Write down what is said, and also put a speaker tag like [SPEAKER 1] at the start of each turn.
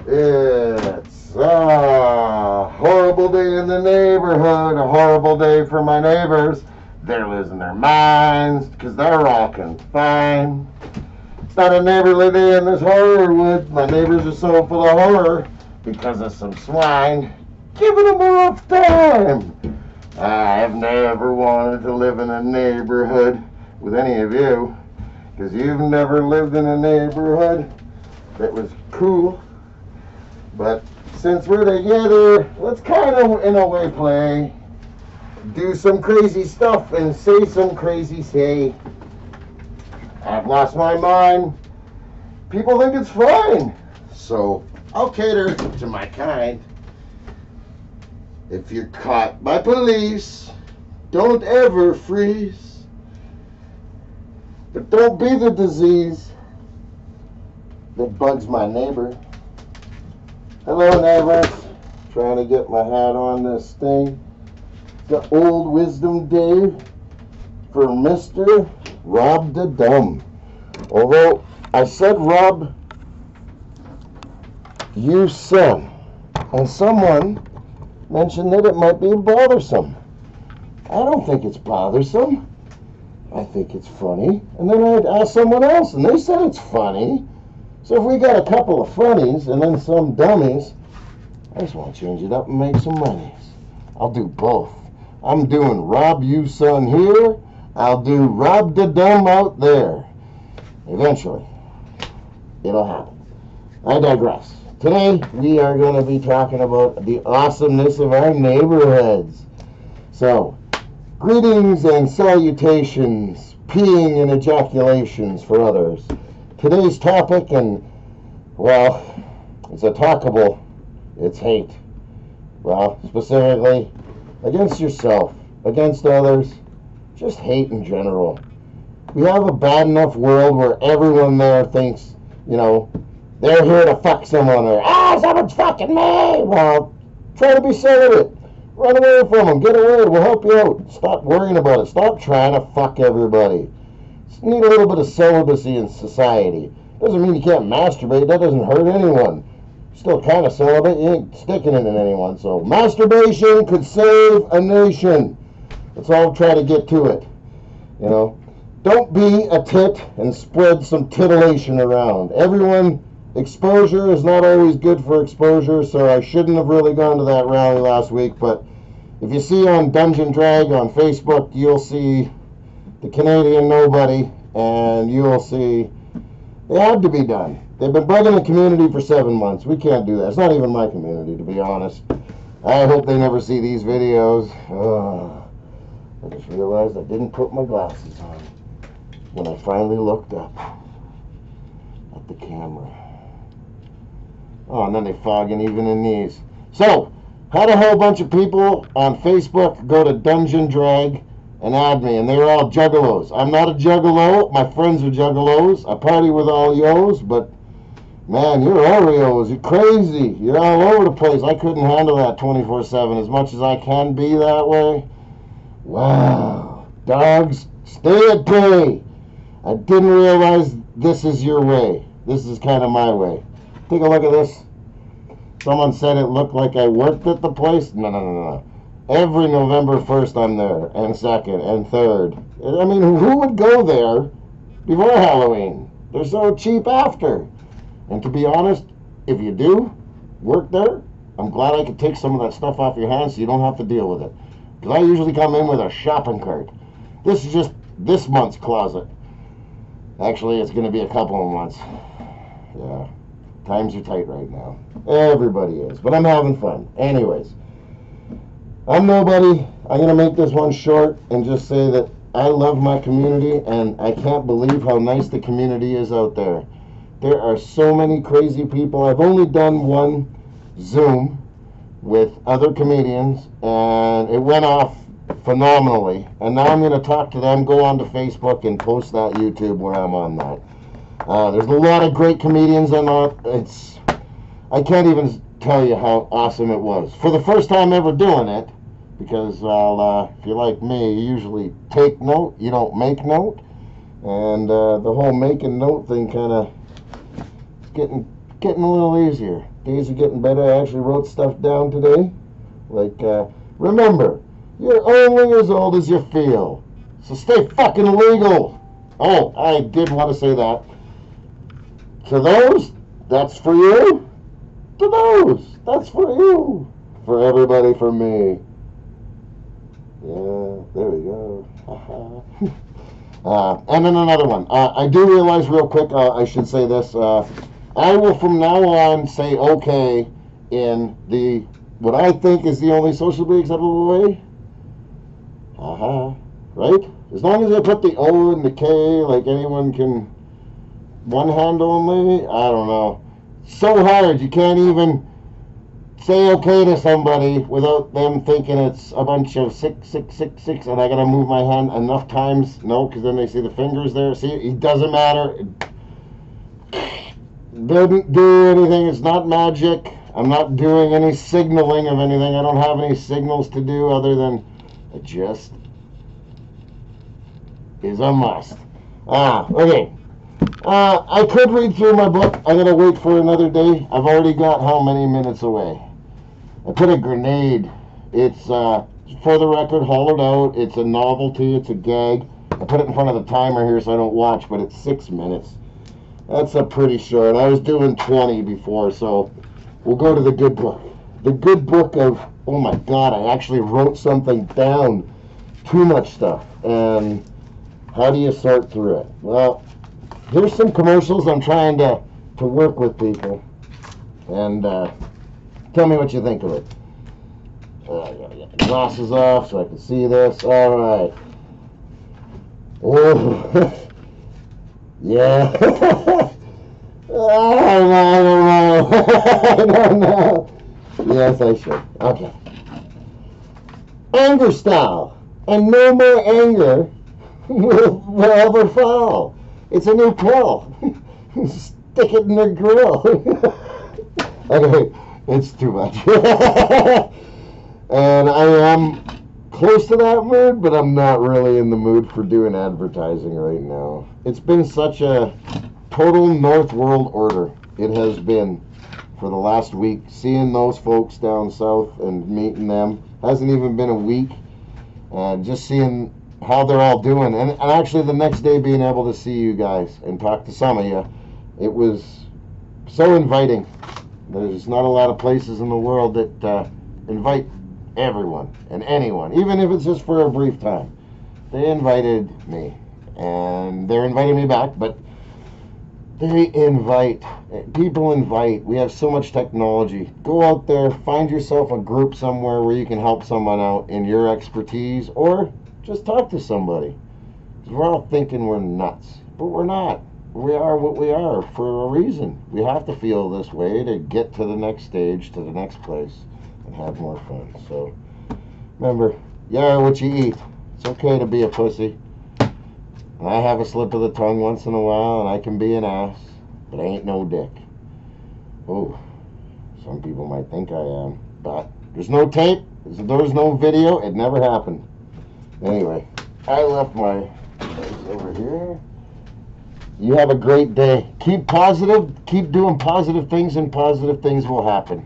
[SPEAKER 1] It's a horrible day in the neighborhood, a horrible day for my neighbors. They're losing their minds because they're all confined. It's not a neighborly day in this horrorwood. My neighbors are so full of horror because of some swine giving them a rough time. I've never wanted to live in a neighborhood with any of you because you've never lived in a neighborhood that was cool. But since we're together, let's kind of, in a way, play, do some crazy stuff and say some crazy say. I've lost my mind. People think it's fine. So I'll cater to my kind. If you're caught by police, don't ever freeze. But don't be the disease that bugs my neighbor. Hello, neighbors. Trying to get my hat on this thing. The old wisdom day for Mr. Rob the Dumb. Although I said Rob, you son, and someone mentioned that it might be bothersome. I don't think it's bothersome. I think it's funny. And then I'd ask someone else, and they said it's funny. So if we got a couple of funnies and then some dummies, I just want to change it up and make some monies. I'll do both. I'm doing RobUson here. I'll do Rob the Dumb out there. Eventually, it'll happen. I digress. Today, we are going to be talking about the awesomeness of our neighborhoods. So, greetings and salutations, peeing and ejaculations for others. Today's topic, and, well, it's a talkable, it's hate. Well, specifically, against yourself, against others, just hate in general. We have a bad enough world where everyone there thinks, you know, they're here to fuck someone, or, someone's fucking me! Well, try to be celibate. Run away from them, get away, we'll help you out. Stop worrying about it, stop trying to fuck everybody. Just need a little bit of celibacy in society. Doesn't mean you can't masturbate, that doesn't hurt anyone. Still kind of celibate, you ain't sticking it in anyone. So masturbation could save a nation. Let's all try to get to it. You know, don't be a tit and spread some titillation around. Everyone, exposure is not always good for exposure, so I shouldn't have really gone to that rally last week. But if you see on Dungeon Drag on Facebook, you'll see the Canadian Nobody, and you'll see they had to be done. They've been bugging the community for 7 months. We can't do that. It's not even my community, to be honest. I hope they never see these videos. I just realized I didn't put my glasses on when I finally looked up at the camera. Oh, and then they fogging even in these. So, had a whole bunch of people on Facebook go to Dungeon Drag and add me, and they were all juggalos. I'm not a juggalo. My friends are juggalos. I party with all yos, but man, you're Oreos. You're crazy. You're all over the place. I couldn't handle that 24/7 as much as I can be that way. Wow. Dogs, stay at bay. I didn't realize this is your way. This is kind of my way. Take a look at this. Someone said it looked like I worked at the place. No. Every November 1st I'm there, and 2nd, and 3rd. I mean, who would go there before Halloween? They're so cheap after. And to be honest, if you do work there, I'm glad I could take some of that stuff off your hands so you don't have to deal with it. Because I usually come in with a shopping cart. This is just this month's closet. Actually, it's going to be a couple of months. Yeah, times are tight right now. Everybody is, but I'm having fun. Anyways, I'm nobody. I'm going to make this one short and just say that I love my community, and I can't believe how nice the community is out there. There are so many crazy people. I've only done one Zoom with other comedians, and it went off phenomenally. And now I'm going to talk to them, go on to Facebook, and post that YouTube where I'm on that. There's a lot of great comedians on that. I can't even tell you how awesome it was. For the first time ever doing it, because, well, if you're like me, you usually take note, you don't make note. And the whole making note thing kind of getting a little easier. days are getting better. I actually wrote stuff down today. Like, remember, you're only as old as you feel. So stay fucking legal. Oh, I did want to say that. To those, that's for you. To those, that's for you. For everybody, for me. Yeah, there we go. And then another one. I do realize real quick, I should say this. I will from now on say okay in the, what I think is the only socially acceptable way. Right? As long as I put the O and the K, like anyone can, one hand only, I don't know. So hard, you can't even say okay to somebody without them thinking it's a bunch of 666 and I gotta move my hand enough times. No, because then they see the fingers there. See, it doesn't matter. It didn't do anything. It's not magic. I'm not doing any signaling of anything. I don't have any signals to do other than it just is a must. Okay. I could read through my book. I gotta wait for another day. I've already got how many minutes away? I put a grenade. It's, for the record, hollowed out. It's a novelty. It's a gag. I put it in front of the timer here so I don't watch, but it's 6 minutes. That's a pretty short. I was doing 20 before, so we'll go to the good book. The good book of, oh my God, I actually wrote something down. Too much stuff. And how do you sort through it? Well, here's some commercials. I'm trying to work with people. And tell me what you think of it. I gotta get the glasses off so I can see this. All right. Oh, yeah. I don't know. I don't know. Yes, I should. Okay. Anger style. And no more anger will ever fall. It's a new pill. Stick it in the grill. Okay, it's too much. And I am close to that mood, but I'm not really in the mood for doing advertising right now. It's been such a total North World order. It has been for the last week. Seeing those folks down south and meeting them. Hasn't even been a week. And just seeing how they're all doing. And actually the next day being able to see you guys and talk to some of you. It was so inviting. There's not a lot of places in the world that invite everyone and anyone, even if it's just for a brief time. They invited me, and they're inviting me back, but they invite. People invite. We have so much technology. Go out there, find yourself a group somewhere where you can help someone out in your expertise, or just talk to somebody. 'Cause we're all thinking we're nuts, but we're not. We are what we are for a reason. We have to feel this way to get to the next stage, to the next place, and have more fun. So, remember, you are what you eat. It's okay to be a pussy. And I have a slip of the tongue once in a while, and I can be an ass, but I ain't no dick. Oh, some people might think I am, but there's no tape, there's no video, it never happened. Anyway, I left my place over here. You have a great day. Keep positive, keep doing positive things, and positive things will happen.